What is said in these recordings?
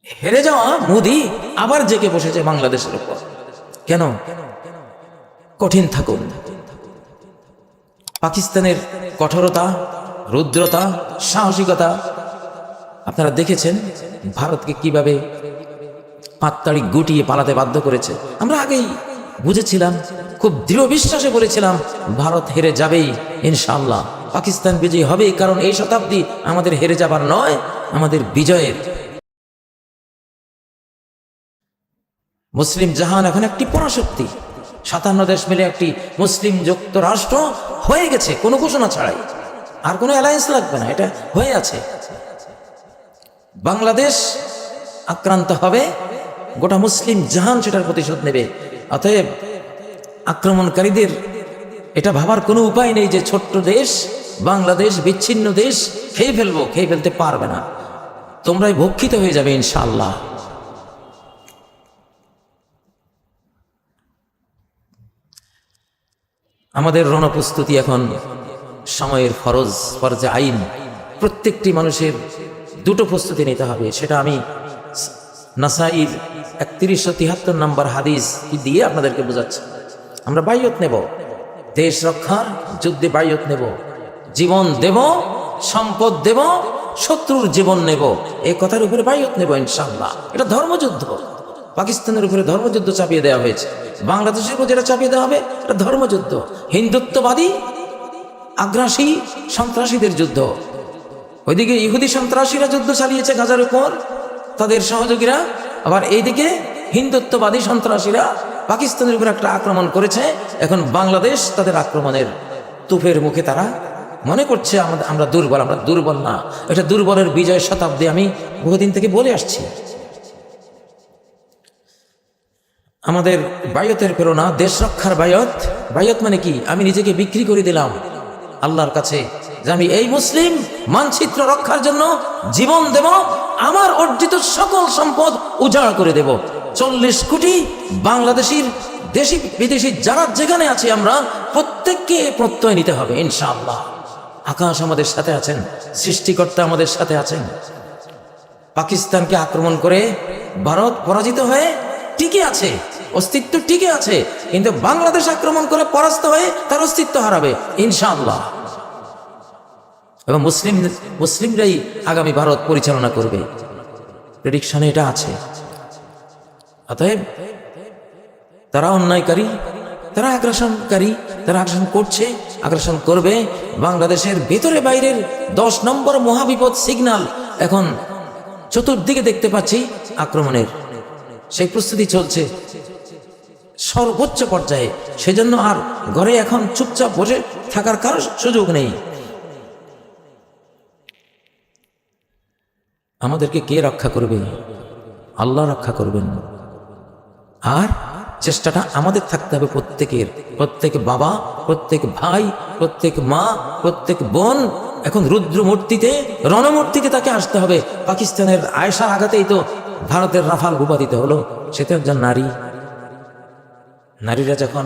হেরে যাওয়া মোদি আবার জেগে বসেছে বাংলাদেশের উপর। কেন? কঠিন থাকুন। পাকিস্তানের কঠোরতা, রুদ্রতা, সাহসিকতা আপনারা দেখেছেন, ভারতকে কিভাবে পাত্তাড়ি গুটিয়ে পালাতে বাধ্য করেছে। আমরা আগেই বুঝেছিলাম, খুব দৃঢ় বিশ্বাসে বলেছিলাম ভারত হেরে যাবেই ইনশাআল্লাহ, পাকিস্তান বিজয়ী হবে, কারণ এই শতাব্দী আমাদের হেরে যাবার নয়, আমাদের বিজয়ের। মুসলিম জাহান এখন একটি পরাশক্তি, 57 দেশ মিলে একটি মুসলিম যুক্তরাষ্ট্র হয়ে গেছে কোনো ঘোষণা ছাড়াই, আর কোনো অ্যালায়েন্স লাগবে না, এটা হয়ে আছে। বাংলাদেশ আক্রান্ত হবে, গোটা মুসলিম জাহান সেটার প্রতিশোধ নেবে। অতএব আক্রমণকারীদের এটা ভাবার কোনো উপায় নেই যে ছোট্ট দেশ বাংলাদেশ বিচ্ছিন্ন দেশ, খেয়ে ফেলবো, খেয়ে ফেলতে পারবে না, তোমরাই ভক্ষিত হয়ে যাবে ইনশাআল্লাহ। আমাদের রণপ্রস্তুতি এখন সময়ের ফরজে আইন। প্রত্যেকটি মানুষের দুটো প্রস্তুতি নিতে হবে, সেটা আমি নাসাইর 3173 নম্বর হাদিস কি দিয়ে আপনাদেরকে বোঝাচ্ছি। আমরা বাইয়ত নেব, দেশ রক্ষার যুদ্ধে বাইয়ত নেব, জীবন দেব, সম্পদ দেব, শত্রুর জীবন নেব, এই কথার উপরে বাইয়ত নেব ইনশাআল্লাহ। এটা ধর্মযুদ্ধ। পাকিস্তানের উপরে ধর্মযুদ্ধ চাপিয়ে দেওয়া হয়েছে, বাংলাদেশের উপর যেটা চাপিয়ে দেওয়া হবে এটা ধর্মযুদ্ধ, হিন্দুত্ববাদী আগ্রাসী সন্ত্রাসীদের যুদ্ধ। ওইদিকে ইহুদি সন্ত্রাসীরা যুদ্ধ চালিয়েছে গাজার উপর, তাদের সহযোগীরা, আবার এইদিকে হিন্দুত্ববাদী সন্ত্রাসীরা পাকিস্তানের উপর একটা আক্রমণ করেছে। এখন বাংলাদেশ তাদের আক্রমণের তুফের মুখে, তারা মনে করছে আমরা দুর্বল। আমরা দুর্বল না, এটা দুর্বলের বিজয় শতাব্দী, আমি বহুদিন থেকে বলে আসছি। আমাদের বায়তের প্রেরণা দেশ রক্ষার বায়ত। বায়ত মানে কি? আমি নিজেকে বিক্রি করে দিলাম আল্লাহর কাছে যে আমি এই মুসলিম মানচিত্র রক্ষার জন্য জীবন দেব, আমার অর্জিত সকল সম্পদ উজাড় করে দেব। 40 কোটি বাংলাদেশির দেশি বিদেশি যারা যেখানে আছে, আমরা প্রত্যেককে প্রত্যয় নিতে হবে ইনশাআল্লাহ। আকাশ আমাদের সাথে আছেন, সৃষ্টিকর্তা আমাদের সাথে আছেন। পাকিস্তানকে আক্রমণ করে ভারত পরাজিত হয়ে টিকে আছে, অস্তিত্ব টিকে আছে, কিন্তু বাংলাদেশ আক্রমণ করে পরাস্ত হয়ে তার অস্তিত্ব হারাবে ইনশাআল্লাহ। এবং মুসলিমরাই আগামী ভারত পরিচালনা করবে, প্রেডিকশনে এটা আছে। অতএব তারা অন্যায়কারী, তারা আগ্রাসনকারী, তারা আগ্রাসন করছে, আগ্রাসন করবে। বাংলাদেশের ভেতরে বাইরের 10 নম্বর মহাবিপদ সিগন্যাল এখন চতুর্দিকে দেখতে পাচ্ছি আক্রমণের, সেই প্রস্তুতি চলছে সর্বোচ্চ পর্যায়ে। সেজন্য আর ঘরে এখন চুপচাপ বসে থাকার কারো সুযোগ নেই। আমাদেরকে কে রক্ষা করবে? আল্লাহ রক্ষা করবেন। আর চেষ্টাটা আমাদের থাকতে হবে প্রত্যেকের, প্রত্যেক বাবা, প্রত্যেক ভাই, প্রত্যেক মা, প্রত্যেক বোন। এখন রুদ্রমূর্তিতে, রণমূর্তিতে তাকে আসতে হবে। পাকিস্তানের আয়েশার আঘাতেই তো ভারতের রাফাল ভূপাতিত হলো, সে তো একজন নারী। নারীরা যখন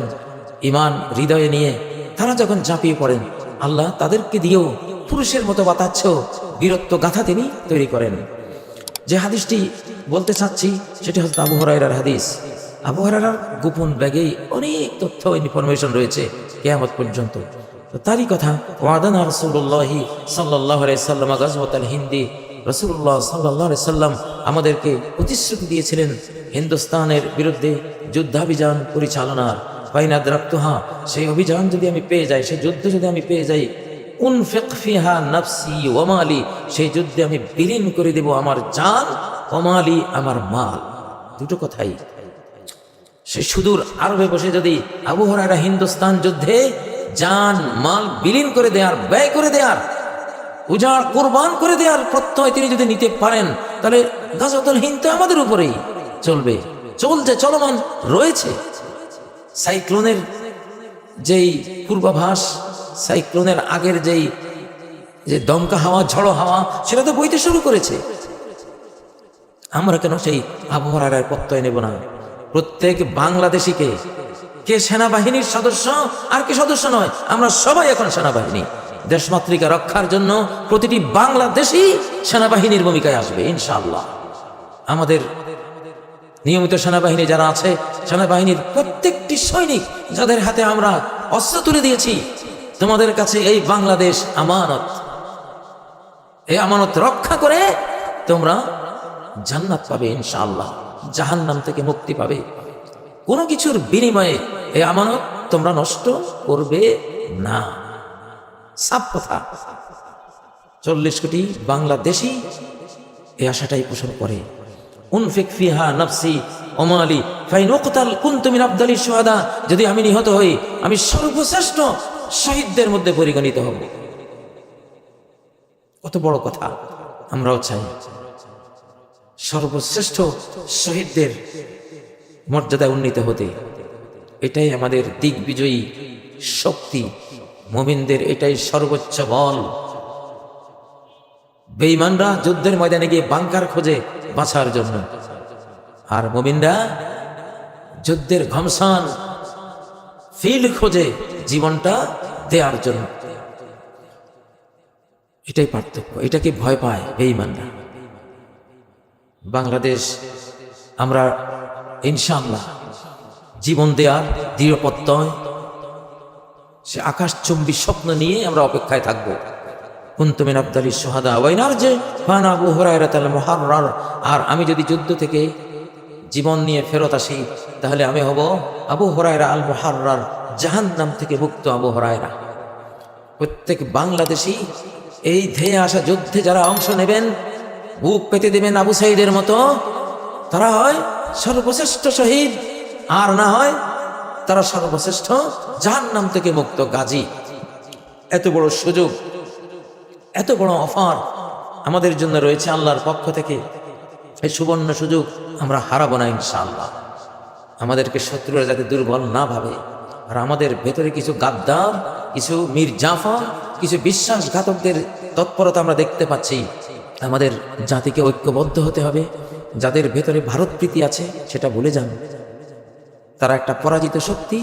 ইমান হৃদয়ে নিয়ে তারা যখন ঝাঁপিয়ে পড়েন, আল্লাহ তাদেরকে দিয়েও পুরুষের মতো বাতাচ্ছ বীরত্ব গাথা তিনি তৈরি করেন। যে হাদিসটি বলতে চাচ্ছি সেটি হচ্ছে আবু হুরায়রার হাদিস। আবু হুরায়রার গোপন ব্যাগেই অনেক তথ্য ইনফরমেশন রয়েছে কিয়ামত পর্যন্ত। তো তারই কথা, ওয়াদানা রাসূলুল্লাহি সাল্লাল্লাহু আলাইহি সাল্লাম গাজওয়াতুল হিন্দি। রাসূলুল্লাহ সাল্লাল্লাহু আলাইহি সাল্লাম আমাদেরকে প্রতিশ্রুতি দিয়েছিলেন হিন্দুস্তানের বিরুদ্ধে যুদ্ধাভিযান পরিচালনার। ফাইন আদরাকতুহা, সেই অভিযান যদি আমি পেয়ে যাই, সেই যুদ্ধ যদি আমি পেয়ে যাই, উনফিক ফিহা নাফসি ওয়া মালি, সেই যুদ্ধে আমি বিলীন করে দেব আমার জান, ওয়া মালি, আমার মাল। দুটো কথাই। সে সুদূর আরবে বসে যদি আবু হুরায়রা হিন্দুস্তান যুদ্ধে জান মাল বিলীন করে দেয়ার, ব্যয় করে দেয়ার, উজাড় কোরবান করে দেওয়ার প্রত্যয় তিনি যদি নিতে পারেন, তাহলে গাজওয়াতুল হিন্দ তো আমাদের উপরেই চলবে, চলছে, চলমান রয়েছে। সাইক্লোনের যেই পূর্বাভাস, সাইক্লোনের আগের যে দমকা হাওয়া, ঝড়ো হাওয়া, সেটা তো বইতে শুরু করেছে। আমরা কেন সেই আবহাওয়ার প্রত্যয় নেব না? প্রত্যেক বাংলাদেশিকে, কে সেনাবাহিনীর সদস্য আর কে সদস্য নয়, আমরা সবাই এখন সেনাবাহিনী। দেশমাতৃকা রক্ষার জন্য প্রতিটি বাংলাদেশি সেনাবাহিনীর ভূমিকায় আসবে ইনশাআল্লাহ। আমাদের নিয়মিত সেনাবাহিনী যারা আছে, সেনাবাহিনীর প্রত্যেকটি সৈনিক যাদের হাতে আমরা অস্ত্র তুলে দিয়েছি, তোমাদের কাছে এই বাংলাদেশ আমানত। এই আমানত রক্ষা করে তোমরা জান্নাত পাবে ইনশাআল্লাহ, জাহান্নাম থেকে মুক্তি পাবে। কোনো কিছুর বিনিময়ে এই আমানত তোমরা নষ্ট করবে না। সাফ কথা। 40 কোটি বাংলাদেশি এই আশাটাই পোষণ করে। উনফিক ফিহা নাফসি ওমালি ফাইন উকতাল কুনতু মিন আফদালি শুহাদা, যদি আমি নিহত হই আমি সর্বশ্রেষ্ঠ শহীদদের মধ্যে পরিগণিত হব। কত বড় কথা। আমরাও চাই সর্বশ্রেষ্ঠ শহীদদের মর্যাদায় উন্নীত হতে। এটাই আমাদের দিগ্বিজয়ী শক্তি, মুমিনদের এটাই সর্বোচ্চ বল। বেঈমানরা যুদ্ধের ময়দানে গিয়ে বাংকার খোঁজে বাঁচার জন্য, আর মুমিনরা যুদ্ধের ঘমসান ফিল্ড খোঁজে জীবনটা দেওয়ার জন্য। এটাই পার্থক্য, এটাকে ভয় পায় বেঈমানরা। বাংলাদেশ আমরা ইনশাআল্লাহ জীবন দেওয়ার দৃঢ় প্রত্যয়, সে আকাশচুম্বী স্বপ্ন নিয়ে আমরা অপেক্ষায় থাকবো। কুনতু মিন আফদালি শুহাদা ওয়াইনার যে ফানা আবু হুরায়রা তাল মুহাররার, আর আমি যদি যুদ্ধ থেকে জীবন নিয়ে ফেরত আসি তাহলে আমি হব আবু হুরায়রা আল মুহাররার, জাহান্নাম থেকে মুক্ত আবু হুরায়রা। প্রত্যেক বাংলাদেশী এই ধেয়ে আসা যুদ্ধে যারা অংশ নেবেন, বুক পেতে দেবেন আবু সাঈদের মতো, তারা হয় সর্বশ্রেষ্ঠ শহীদ, আর না হয় তারা সর্বশ্রেষ্ঠ জাহান্নাম থেকে মুক্ত গাজী। এত বড় সুযোগ, এত বড় অফার আমাদের জন্য রয়েছে আল্লাহর পক্ষ থেকে। এই সুবর্ণ সুযোগ আমরা হারাবো না ইনশাআল্লাহ। আমাদেরকে শত্রুরা যাতে দুর্বল না ভাবে। আর আমাদের ভেতরে কিছু গাদ্দার, কিছু মীর জাফর, কিছু বিশ্বাসঘাতকদের তৎপরতা আমরা দেখতে পাচ্ছি। আমাদের জাতিকে ঐক্যবদ্ধ হতে হবে। যাদের ভেতরে ভারত প্রীতি আছে সেটা ভুলে যান। তারা একটা পরাজিত শক্তি,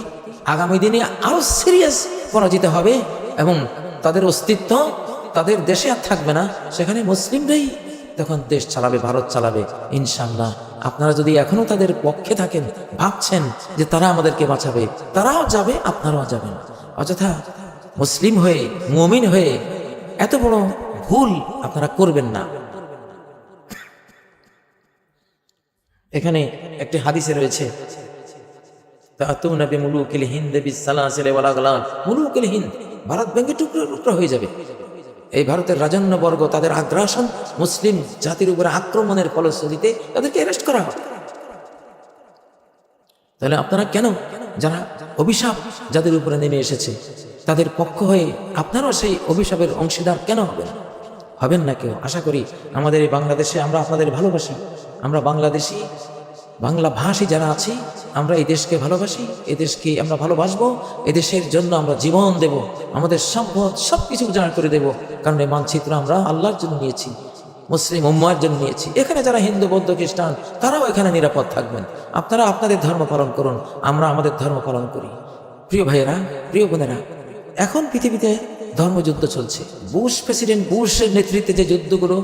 আগামী দিনে আরো সিরিয়াস পরাজিত হবে এবং তাদের অস্তিত্ব তাদের দেশে আর থাকবে না। সেখানে মুসলিমরাই তখন দেশ চালাবে, ভারত চালাবে ইনশাআল্লাহ। আপনারা যদি এখনো তাদের পক্ষে থাকেন, ভাবছেন যে তারা আমাদেরকে বাঁচাবে, তারাও যাবে, আপনারাও যাবেন। অযথা মুসলিম হয়ে, মুমিন হয়ে এত বড় ভুল আপনারা করবেন না। এখানে একটি হাদিসে রয়েছে, তাতুনা বিমুলুকিল হিন্দ বিসালাসিল ওয়াল আগলাল। মুলুকুল হিন্দ, ভারত ভেঙে টুকরো টুকরো হয়ে যাবে। এই ভারতের রাজন্যবর্গ, তাদের আগ্রাসন, মুসলিম জাতির উপরে আক্রমণের ফলশ্রুতিতে তাদেরকে অ্যারেস্ট করা হয়। তাহলে আপনারা কেন, যারা অভিশাপ যাদের উপরে নেমে এসেছে তাদের পক্ষ হয়ে আপনারাও সেই অভিশাপের অংশীদার কেন হবেন? হবেন না কেউ। আশা করি আমাদের এই বাংলাদেশে আমরা আপনাদের ভালোবাসি। আমরা বাংলাদেশি, বাংলা ভাষী যারা আছি, আমরা এই দেশকে ভালোবাসি, এই দেশকে আমরা ভালোবাসবো, এই দেশের জন্য আমরা জীবন দেব, আমাদের সম্পদ সবকিছু উজাড় করে দেব। কারণ এই মানচিত্র আমরা আল্লাহর জন্য নিয়েছি, মুসলিম উম্মার জন্য নিয়েছি। এখানে যারা হিন্দু, বৌদ্ধ, খ্রিস্টান, তারাও এখানে নিরাপদ থাকবেন। আপনারা আপনাদের ধর্ম পালন করুন, আমরা আমাদের ধর্ম পালন করি। প্রিয় ভাইয়েরা, প্রিয় বোনেরা, এখন পৃথিবীতে ধর্মযুদ্ধ চলছে। বুশ প্রেসিডেন্ট বুশের নেতৃত্বে যে যুদ্ধগুলো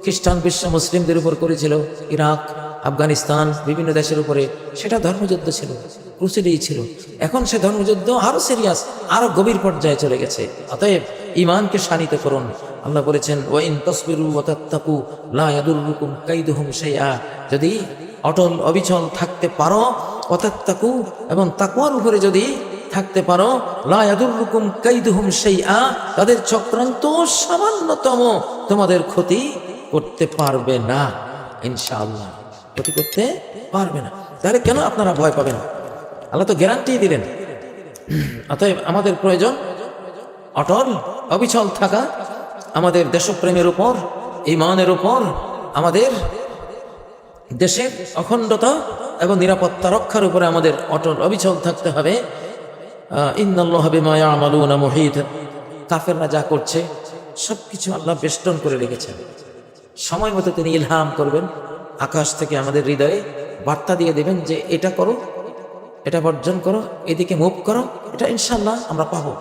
খ্রিস্টান বিশ্ব মুসলিমদের উপর করেছিল, ইরাক, আফগানিস্তান, বিভিন্ন দেশের উপরে, সেটা ধর্মযুদ্ধ ছিল, ক্রুসেডই ছিল। এখন সে ধর্মযুদ্ধ আরো সিরিয়াস, আরো গভীর পর্যায়ে চলে গেছে। অতএব ইমানকে শানিত করুন। আল্লাহ বলেছেন, ওয়াইন তাসবিরু ওয়া তাত্তাকু লা ইয়াদুররুকুম কাইদুহুম শাইআ। যদি অটল অবিচল থাকতে পারো, ওয়া তাত্তাকু, এবং তাকওয়ার উপরে যদি থাকতে পারো, লা ইয়াদুররুকুম কাইদুহুম শাইআ, তাদের চক্রান্ত সামান্যতম তোমাদের ক্ষতি করতে পারবে না ইনশাআল্লাহ, ক্ষতি করতে পারবে না। তাহলে কেন আপনারা ভয় পাবেন? আল্লাহ তো গ্যারান্টি দিলেন। অতএব আমাদের প্রয়োজন অটল অবিচল থাকা, আমাদের দেশপ্রেমের উপর, ঈমানের উপর, আমাদের দেশের অখণ্ডতা এবং নিরাপত্তা রক্ষার উপরে আমাদের অটল অবিচল থাকতে হবে। ইন্নাল্লাহা বিমা ইয়ামালুনা মুহীত। কাফেররা যা করছে সবকিছু আল্লাহ বেষ্টন করে রেখেছেন। সময় মতো তিনি ইলহাম করবেন, আকাশ থেকে আমাদের হৃদয়ে বার্তা দিয়ে দেবেন যে এটা করো, এটা বর্জন করো, এদিকে মুভ করো, এটা ইনশাআল্লাহ আমরা পাবো।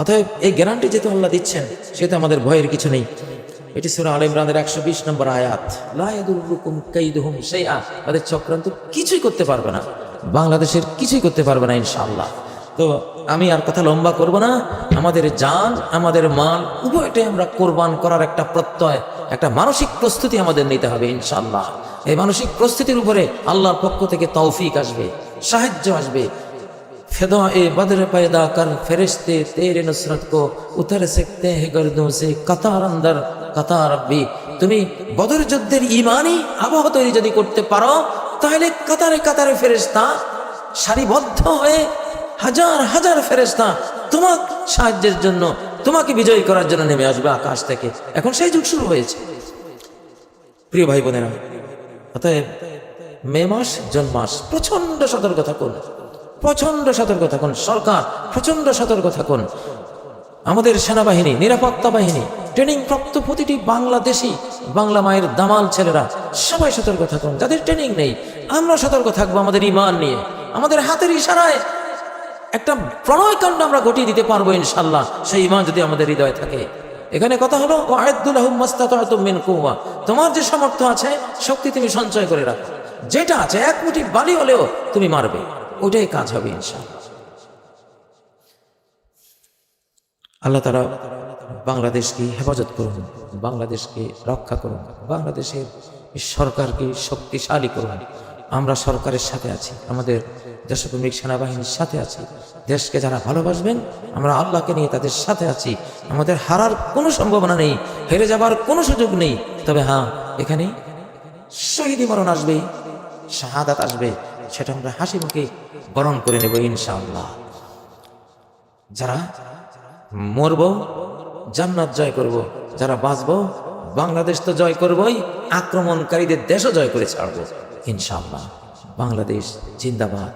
অতএব এই গ্যারান্টি যেহেতু আল্লাহ দিচ্ছেন, সেহেতু আমাদের ভয়ের কিছু নেই। এটি সূরা আলে ইমরানের 120 নম্বর আয়াত। লা ইয়াদুররুকুম কাইদুহুম শাইআ, তাদের চক্রান্ত কিছুই করতে পারবে না, বাংলাদেশের কিছুই করতে পারবে না ইনশাআল্লাহ। তো আমি আর কথা লম্বা করব না। আমাদের জান, আমাদের মাল উভয়টাই আমরা কোরবান করার একটা প্রত্যয়, একটা মানসিক প্রস্তুতি আমাদের নিতে হবে ইনশাআল্লাহ। এই মানসিক প্রস্তুতির উপরে আল্লাহর পক্ষ থেকে তৌফিক আসবে, সাহায্য আসবে। फिदा ए बदर पैदा कर फरिश्ते तेरे नुसरत को उतर सकते हैं गर्दों से कतार अंदर कतार रब्बी। তুমি বদর যুদ্ধের ঈমানি আবহ তৈরি যদি করতে পারো, তাহলে কাতারে কাতারে ফেরেশতা সারিবদ্ধ হয়ে হাজার হাজার ফেরেশতা তোমার সাহায্যের জন্য, তোমাকে বিজয়ী করার জন্য নেমে আসবে আকাশ থেকে। এখন সেই যুগ শুরু হয়েছে প্রিয় ভাই বোনেরা। অতএব মে মাস, জুন মাস প্রচন্ড সতর্ক থাকুন, প্রচন্ড সতর্ক থাকুন। সরকার প্রচন্ড সতর্ক থাকুন। আমাদের সেনাবাহিনী, নিরাপত্তা বাহিনী, ট্রেনিং প্রাপ্ত প্রতিটি বাংলাদেশি, বাংলা মায়ের দামাল ছেলেরা সবাই সতর্ক থাকুন। যাদের ট্রেনিং নেই, আমরা সতর্ক থাকবো আমাদের ঈমান নিয়ে। আমাদের হাতের ইশারায় একটা প্রণয়কাণ্ড আমরা ঘটিয়ে দিতে পারবো ইনশাল্লাহ, সেই ঈমান যদি আমাদের হৃদয়ে থাকে। এখানে কথা হলো ওয়া'আদ্দু লাহুম মাসতাতা'তুম মিন কুওয়া, তোমার যে সামর্থ্য আছে শক্তি তুমি সঞ্চয় করে রাখো। যেটা আছে এক মুঠি বালি হলেও তুমি মারবে, ওটাই কাজ হবে ইনশাআল্লাহ। আল্লাহ তাআলা বাংলাদেশকে হেফাজত করুন, বাংলাদেশকে রক্ষা করুন, বাংলাদেশের সরকারকে শক্তিশালী করুন। আমরা সরকারের সাথে আছি, আমাদের দেশপ্রেমিক সেনাবাহিনীর সাথে আছি। দেশকে যারা ভালোবাসবেন, আমরা আল্লাহকে নিয়ে তাদের সাথে আছি। আমাদের হারার কোনো সম্ভাবনা নেই, হেরে যাবার কোনো সুযোগ নেই। তবে হ্যাঁ, এখানে শহীদি মরণ আসবে, শাহাদাত আসবে, সেটা আমরা হাসি মুখে বরণ করে নেব ইনশাআল্লাহ। যারা মরব জান্নাত জয় করব, যারা বাঁচব বাংলাদেশ তো জয় করবই, আক্রমণকারীদের দেশও জয় করে ছাড়বো ইনশাআল্লাহ। বাংলাদেশ জিন্দাবাদ।